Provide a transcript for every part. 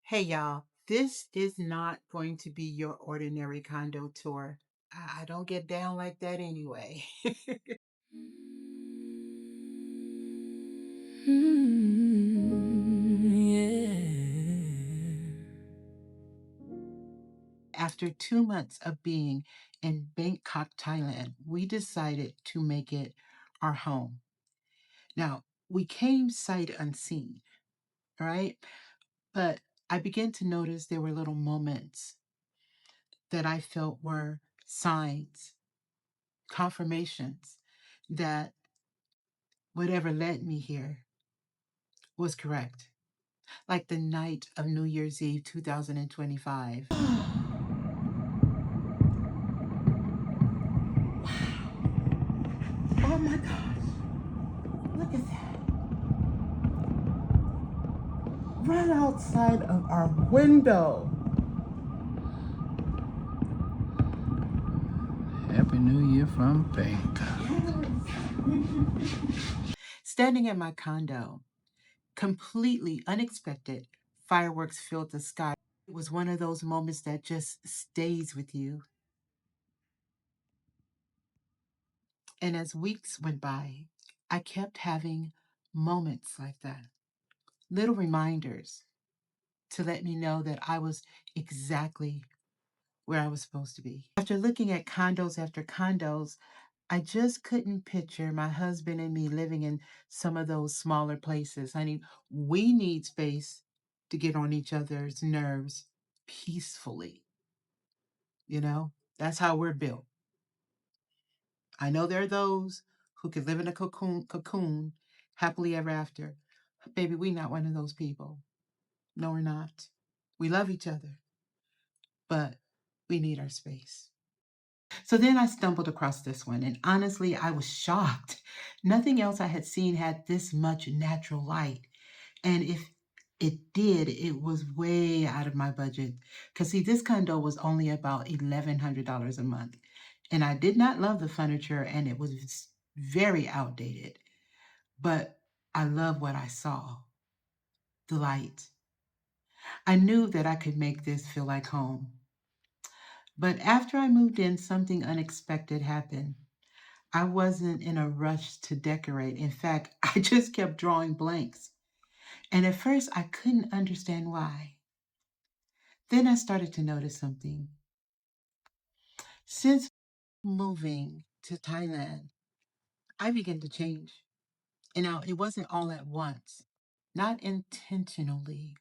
Hey y'all, this is not going to be your ordinary condo tour. I don't get down like that anyway. Yeah. After 2 months of being in Bangkok, Thailand, we decided to make it our home. Now, we came sight unseen, right? But I began to notice there were little moments that I felt were signs, confirmations that whatever led me here was correct. Like the night of New Year's Eve 2025. Oh my gosh. Look at that. Right outside of our window. Happy New Year from Bangkok. Standing in my condo, completely unexpected, fireworks filled the sky. It was one of those moments that just stays with you. And as weeks went by, I kept having moments like that, little reminders to let me know that I was exactly where I was supposed to be. After looking at condos after condos, I just couldn't picture my husband and me living in some of those smaller places. Honey, we need space to get on each other's nerves peacefully. You know, that's how we're built. I know there are those who could live in a cocoon happily ever after. Baby, we not one of those people. No, we're not. We love each other, but we need our space. So then I stumbled across this one, and honestly, I was shocked. Nothing else I had seen had this much natural light. And if it did, it was way out of my budget. Because, see, this condo was only about $1,100 a month. And I did not love the furniture, and it was very outdated. But I love what I saw, the light. I knew that I could make this feel like home. But after I moved in, something unexpected happened. I wasn't in a rush to decorate. In fact, I just kept drawing blanks. And at first, I couldn't understand why. Then I started to notice something. Since moving to Thailand, I began to change. And now it wasn't all at once, not intentionally,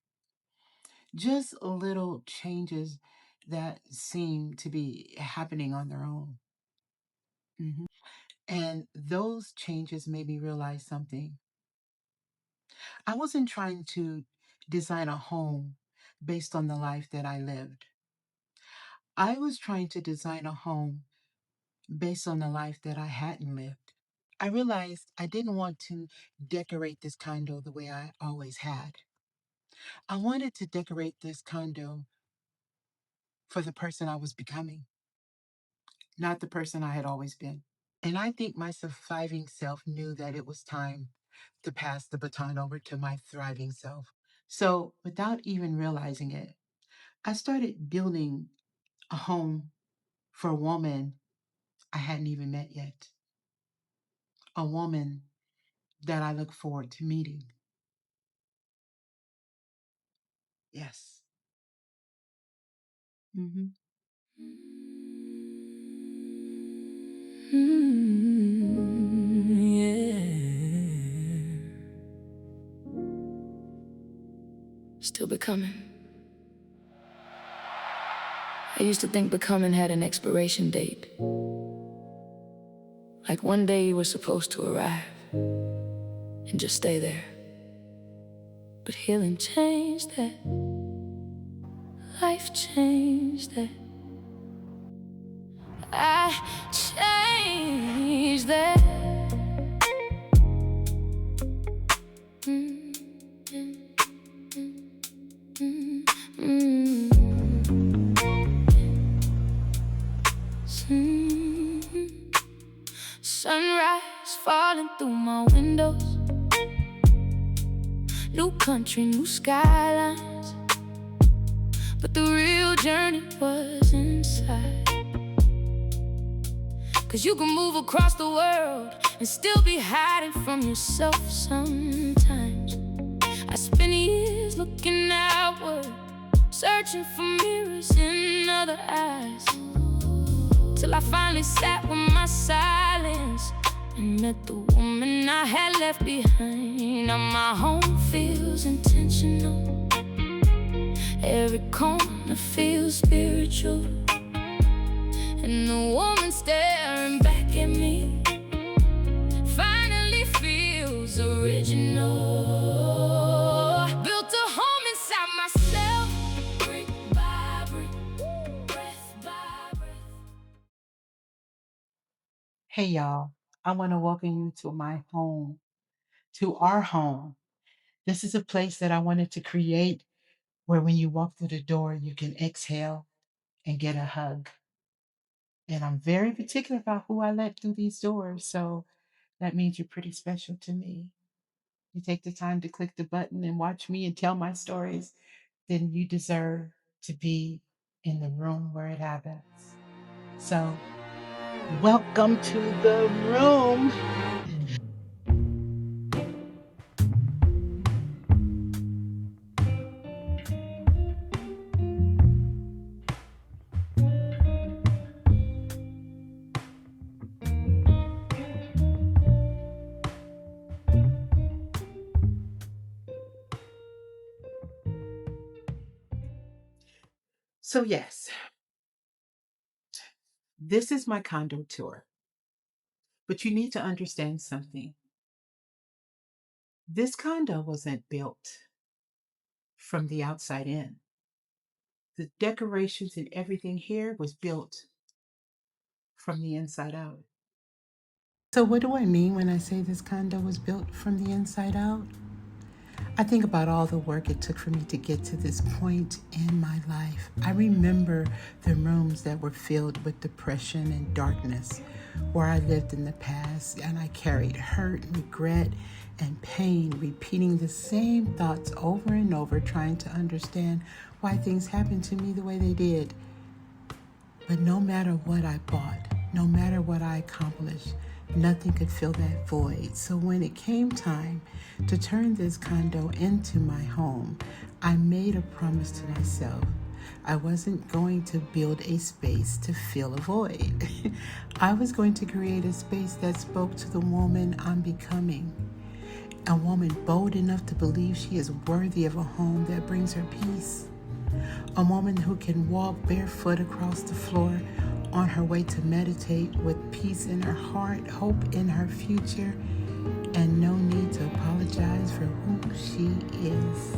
just little changes that seemed to be happening on their own. Mhm. And those changes made me realize something. I wasn't trying to design a home based on the life that I lived. I was trying to design a home based on the life that I hadn't lived. I realized I didn't want to decorate this condo the way I always had. I wanted to decorate this condo for the person I was becoming, not the person I had always been. And I think my surviving self knew that it was time to pass the baton over to my thriving self. So, without even realizing it, I started building a home for a woman I hadn't even met yet, a woman that I look forward to meeting. Yes. Hmm. Yeah. Still becoming. I used to think becoming had an expiration date. Like one day you were supposed to arrive and just stay there. But healing changed that. Life changed that. I changed that. Mm, mm, mm, mm, mm. Sunrise falling through my windows. New country, new skylines. but the real journey was inside. 'Cause you can move across the world and still be hiding from yourself sometimes. I spent years looking outward, searching for mirrors in other eyes, till I finally sat with my silence and met the woman I had left behind. Now my home feels intentional, every corner feels spiritual, and the woman staring back at me finally feels original. Built a home inside myself, brick by brick, breath by breath. Hey, y'all. I want to welcome you to my home, to our home. This is a place that I wanted to create where when you walk through the door, you can exhale and get a hug. And I'm very particular about who I let through these doors. So that means you're pretty special to me. You take the time to click the button and watch me and tell my stories, then you deserve to be in the room where it happens. So, welcome to the room. So, yes, this is my condo tour, but you need to understand something. This condo wasn't built from the outside in. The decorations and everything here was built from the inside out. So, what do I mean when I say this condo was built from the inside out? I think about all the work it took for me to get to this point in my life. I remember the rooms that were filled with depression and darkness, where I lived in the past, and I carried hurt, regret, and pain, repeating the same thoughts over and over, trying to understand why things happened to me the way they did. But no matter what I bought, no matter what I accomplished, nothing could fill that void. So when it came time to turn this condo into my home, I made a promise to myself. I wasn't going to build a space to fill a void. I was going to create a space that spoke to the woman I'm becoming. A woman bold enough to believe she is worthy of a home that brings her peace. A woman who can walk barefoot across the floor on her way to meditate with peace in her heart, hope in her future, and no need to apologize for who she is.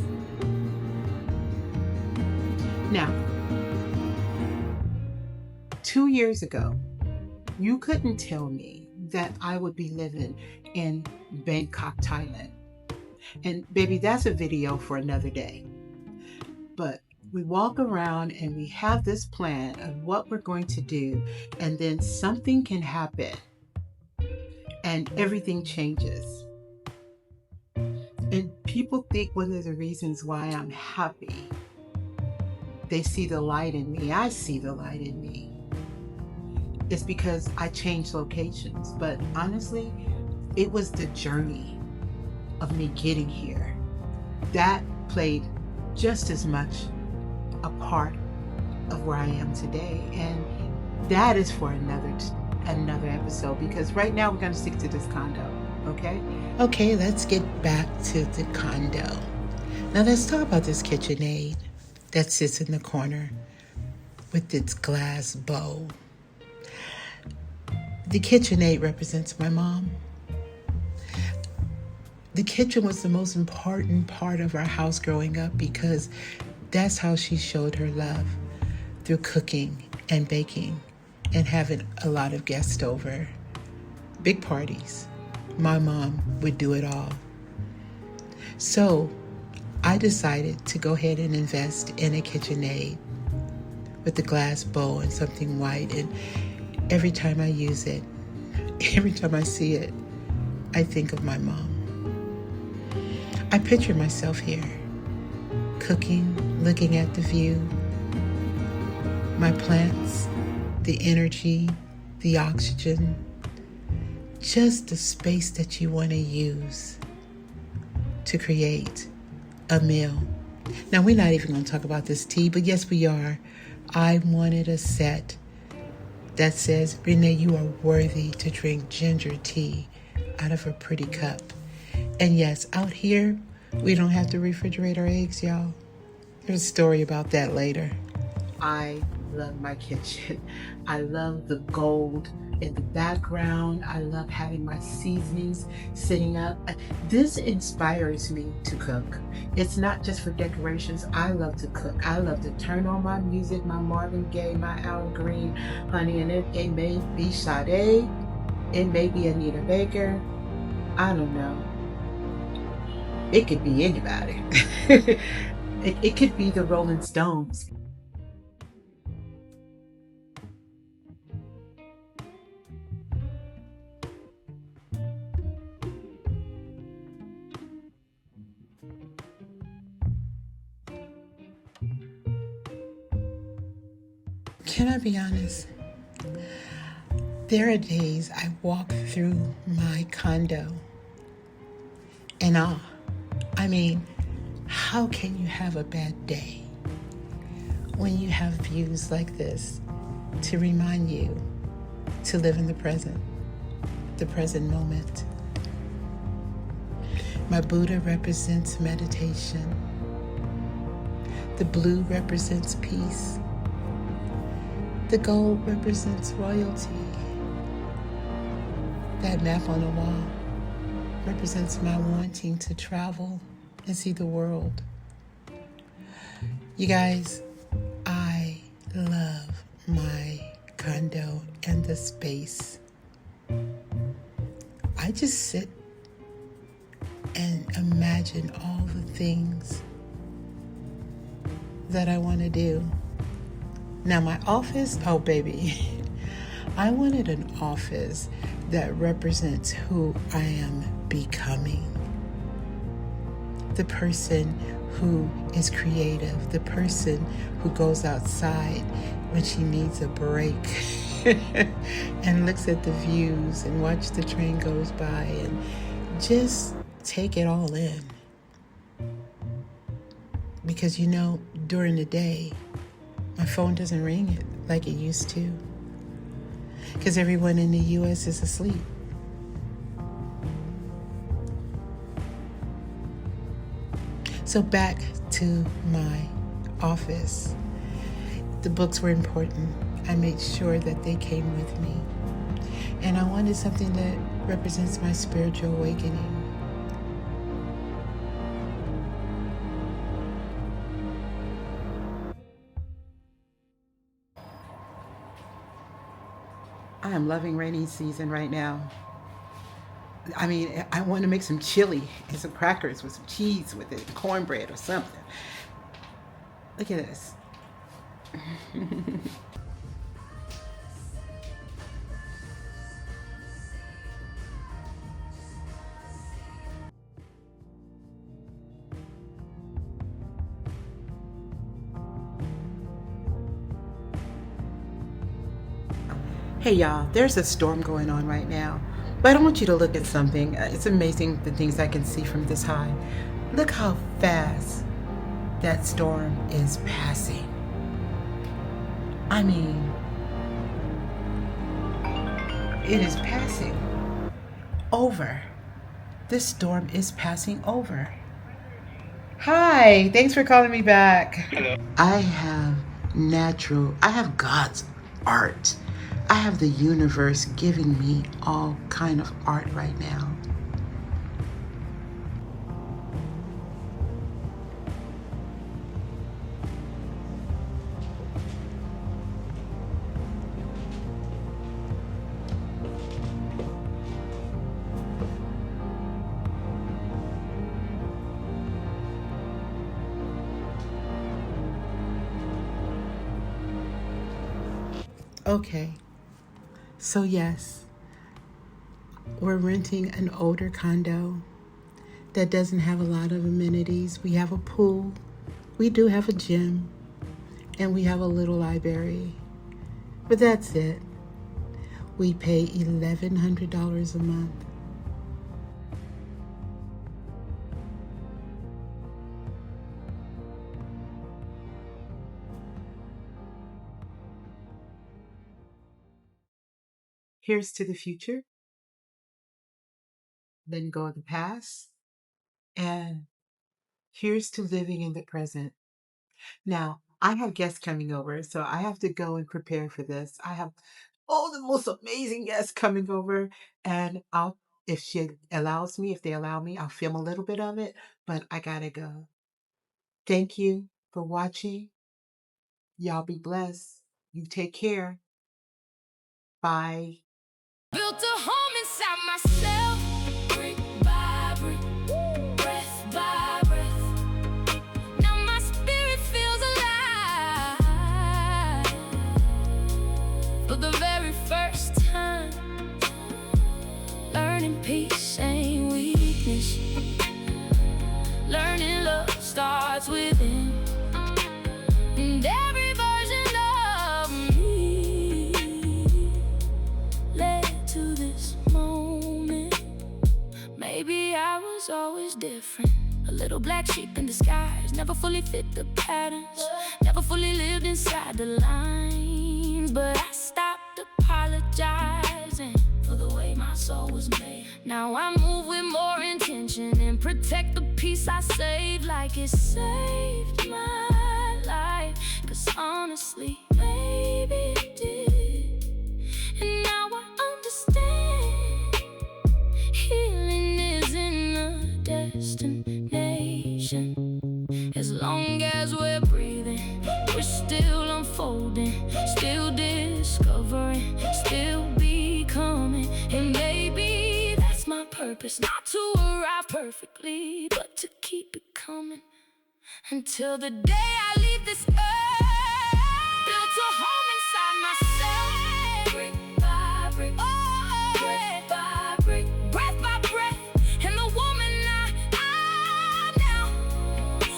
Now, 2 years ago, you couldn't tell me that I would be living in Bangkok, Thailand. And baby, that's a video for another day. But we walk around and we have this plan of what we're going to do, and then something can happen and everything changes. And people think one of the reasons why I'm happy, they see the light in me, I see the light in me, it's because I changed locations. But honestly, it was the journey of me getting here that played just as much a part of where I am today. And that is for another episode, because right now we're going to stick to this condo. Okay, let's get back to the condo. Now let's talk about this KitchenAid that sits in the corner with its glass bowl. The KitchenAid represents my mom. The kitchen was the most important part of our house growing up, because that's how she showed her love, through cooking and baking and having a lot of guests over. Big parties. My mom would do it all. So I decided to go ahead and invest in a KitchenAid with the glass bowl and something white. And every time I use it, every time I see it, I think of my mom. I picture myself here, cooking, looking at the view, my plants, the energy, the oxygen, just the space that you want to use to create a meal. Now, we're not even going to talk about this tea, but yes, we are. I wanted a set that says, Renee, you are worthy to drink ginger tea out of a pretty cup. And yes, out here, we don't have to refrigerate our eggs, y'all. There's a story about that later. I love my kitchen. I love the gold in the background. I love having my seasonings sitting up. This inspires me to cook. It's not just for decorations. I love to cook. I love to turn on my music, my Marvin Gaye, my Al Green, honey, and it may be Sade, it may be Anita Baker. I don't know. It could be anybody. It could be the Rolling Stones. Can I be honest? There are days I walk through my condo and I mean, how can you have a bad day when you have views like this to remind you to live in the present moment? My Buddha represents meditation. The blue represents peace. The gold represents royalty. That map on the wall represents my wanting to travel and see the world. You guys, I love my condo and the space. I just sit and imagine all the things that I want to do. Now my office, oh baby, I wanted an office that represents who I am becoming. The person who is creative, the person who goes outside when she needs a break and looks at the views and watch the train goes by and just take it all in. Because during the day, my phone doesn't ring it like it used to. Because everyone in the U.S. is asleep. So back to my office. The books were important. I made sure that they came with me. And I wanted something that represents my spiritual awakening. I am loving rainy season right now. I mean, I want to make some chili and some crackers with some cheese with it, cornbread or something. Look at this. Hey y'all, there's a storm going on right now, but I want you to look at something. It's amazing the things I can see from this high. Look how fast that storm is passing. I mean, it is passing over. This storm is passing over. Hi, thanks for calling me back. Hello. I have God's art. I have the universe giving me all kind of art right now. Okay. So yes, we're renting an older condo that doesn't have a lot of amenities. We have a pool. We do have a gym. and we have a little library. But that's it. We pay $1,100 a month. Here's to the future, letting go of the past, and here's to living in the present. Now, I have guests coming over, so I have to go and prepare for this. I have all the most amazing guests coming over, and if she allows me, if they allow me, I'll film a little bit of it, but I gotta go. Thank you for watching. Y'all be blessed. You take care. Bye. Built a home inside myself, brick by brick, breath by breath. Now my spirit feels alive for the very first time. Learning peace ain't weakness. Learning love starts within. And every version of me led to this moment. Maybe I was always different, a little black sheep in disguise. Never fully fit the patterns, never fully lived inside the lines. But I stopped apologizing for the way my soul was made. Now I move with more intention and protect the peace I saved, like it saved my life. 'Cause honestly, maybe it did. And now I understand, healing isn't a destination. As long as we're breathing, we're still unfolding, still discovering, still becoming. And maybe that's my purpose, not to arrive perfectly, but to keep it coming until the day I leave this earth. Built a home inside myself, brick by brick, brick by brick, breath by breath. And the woman I'm now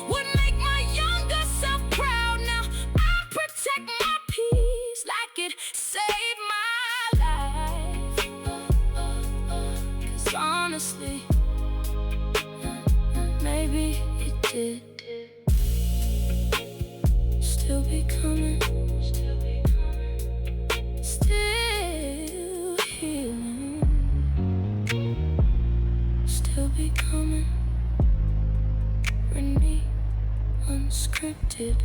would make my younger self proud. Now I protect my peace like it saved my life. 'Cause honestly, maybe it did. Still becoming, still healing, still becoming. Bring me unscripted.